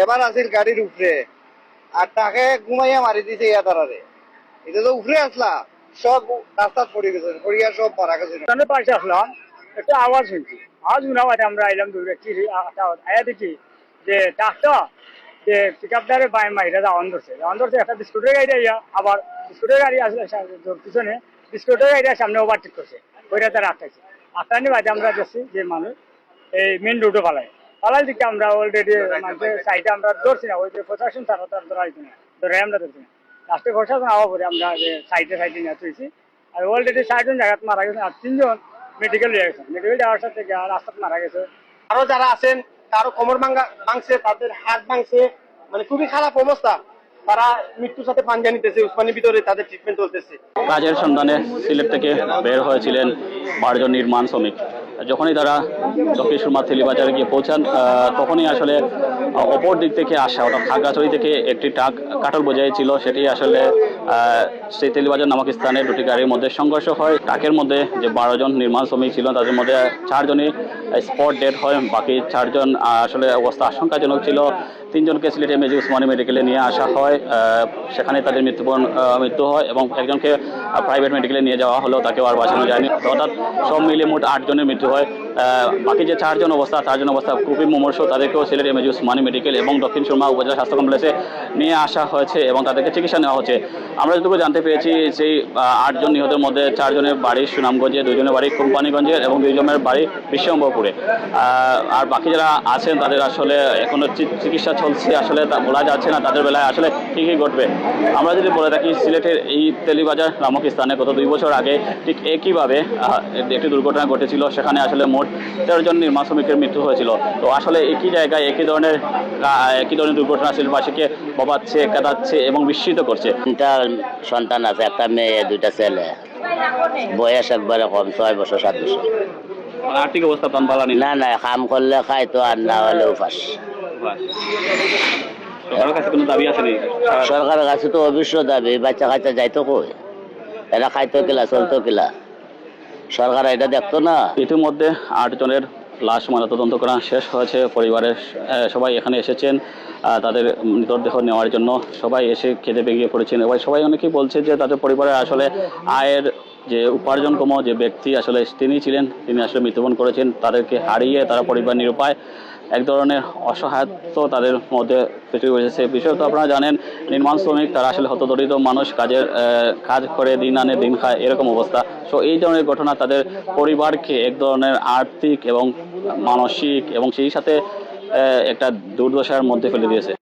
এবার আসিল গাড়ির উপরে আর তাকে ঘুমাইয়া মারি দিছে ইয়াদারে। এটা তো উপরে আসলা সব রাস্তা পড়ে গেছে, পড়িয়া সব মারা গেছে। পাশে আসলাম, একটা আওয়াজ শুনছি, আওয়াজ শোনা পাইতে আমরা এলাম দূরে, কি আয়া দেখি যে ট্রাকটা যে পিক আপ ডারে বাই মাইরা যাওয়ান ধরছে একটা বিস্কুটের গাড়ি আইয়া, আবার বিস্কুটের গাড়ি আসলে পিছনে বিস্কুটের গাড়ি সামনে ওভারটেক করছে, ওইটা তারা আটকাইছে। আটকানি বাদে আমরা দেখছি যে মানুষ এই মেন রোডে পালাই দিকে আমরা অলরেডি মানুষের সাইডে আমরা ধরছি না, ওই যে প্রশাসন তারা তার ধরা হইতো না, ধরে আমরা ধরছি না। লাস্টে প্রশাসন আওয়া পরে আমরা সাইডে নিয়ে তুইছি। আর অলরেডি ৬০ জন জায়গায় মারা গেছে, আর ৩ জন মেডিকেল নিয়ে গেছে। মেডিকেল যাওয়ার সাথে রাস্তাতে মারা গেছে। আরো যারা আছেন কারো কোমর ভাঙছে, তাদের হাত ভাঙছে, মানে খুবই খারাপ অবস্থা। তারা মৃত্যুর সাথে পাঞ্জা নিতেছে, উসমানীর ভিতরে তাদের ট্রিটমেন্ট চলতেছে। কাজের সন্ধানে সিলেট থেকে বের হয়েছিলেন 12 জন নির্মাণ শ্রমিক। যখনই তারা দক্ষিণ সুরমা তেলিবাজারে গিয়ে পৌঁছান, তখনই আসলে অপর দিক থেকে আসা, ওটা খাগড়াছড়ি থেকে একটি ট্রাক কাটল বোঝাই ছিল, সেটি আসলে সেই তেলিবাজার নামক স্থানে দুটি গাড়ির মধ্যে সংঘর্ষ হয়। ট্রাকের মধ্যে যে 12 জন নির্মাণ শ্রমিক ছিল তাদের মধ্যে 4 জনই স্পট ডেড হয়, বাকি 4 জন আসলে অবস্থা আশঙ্কাজনক ছিল। 3 জনকে সিলেট এমএজি উসমানী মেডিকেলে নিয়ে আসা হয়, সেখানে তাদের মৃত্যু হয় এবং একজনকে প্রাইভেট মেডিকেলে নিয়ে যাওয়া হলেও তাকেও আর বাঁচানো যায়নি। অর্থাৎ সব মিলিয়ে মোট 8 জনের মৃত্যু হয়। বাকি যে 4 জন অবস্থা খুবই মুমূর্ষু, তাদেরকেও সিলেট এমএজি উসমানী মেডিকেল এবং দক্ষিণ সুরমা উপজেলা স্বাস্থ্য কমপ্লেক্সে নিয়ে আসা হয়েছে এবং তাদেরকে চিকিৎসা নেওয়া হচ্ছে। আমরা যেটুকু জানতে পেরেছি, সেই 8 জন নিহতের মধ্যে 4 জনের বাড়ি সুনামগঞ্জে, 2 জনের বাড়ি কোম্পানিগঞ্জে এবং 2 জনের বাড়ি বিশ্বম্বরপুরে। আর বাকি যারা আছেন তাদের আসলে এখনো চিকিৎসা চলছে, আসলে তা বলা যাচ্ছে না তাদের বেলায় আসলে কী কী ঘটবে। আমরা যদি বলে থাকি, সিলেটের এই তেলিবাজার নামক স্থানে গত 2 বছর আগে ঠিক একইভাবে একটি দুর্ঘটনা ঘটেছিল, সেখানে আসলে মোট 13 জন নির্মাণ শ্রমিকের মৃত্যু হয়েছিল। তো আসলে একই জায়গায় একই ধরনের দুর্ঘটনা সিলেটবাসীকে ভাবাচ্ছে, কাঁদাচ্ছে এবং বিস্মিত করছে। 3টা সন্তান আছে, একটা মেয়ে, 2টা ছেলে, বয়স একবারে কম, 6 বছর 7 বছর। আর্থিক অবস্থা তো ভালো নেই। না কাম করলে খাইতো, আর না হলে উপাস। সরকারের কাছে কোনো দাবি আছে নাকি? সরকারের কাছে তো অবশ্য দাবি, বাচ্চা কাচ্চা যাইতো কই, এরা খাইতো কিলা, চলতো কিলা, সরকার এটা দেখতো না। ইতিমধ্যে 8 জনের লাশ ময়নাতদন্ত করা শেষ হয়েছে। পরিবারের সবাই এখানে এসেছেন তাদের মৃতদেহ নেওয়ার জন্য। সবাই এসে খেতে বেরিয়ে পড়েছেন এবং সবাই অনেকেই বলছে যে তাদের পরিবারের আসলে আয়ের যে উপার্জনক্ষম যে ব্যক্তি আসলে তিনি ছিলেন, তিনি আসলে মৃত্যুবরণ করেছেন। তাদেরকে হারিয়ে তারা পরিবার নিরুপায়, এক ধরনের অসহায়ত্ব তাদের মধ্যে তৈরি হয়েছে। বিষয়ত আপনারা জানেন, নির্মাণ শ্রমিক তারা আসলে হতদরিদ্র মানুষ, কাজ করে দিন আনে দিন খায়, এরকম অবস্থা। সো এই ধরনের ঘটনা তাদের পরিবারকে এক ধরনের আর্থিক এবং মানসিক এবং সেই সাথে একটা দুর্দশার মধ্যে ফেলে দিয়েছে।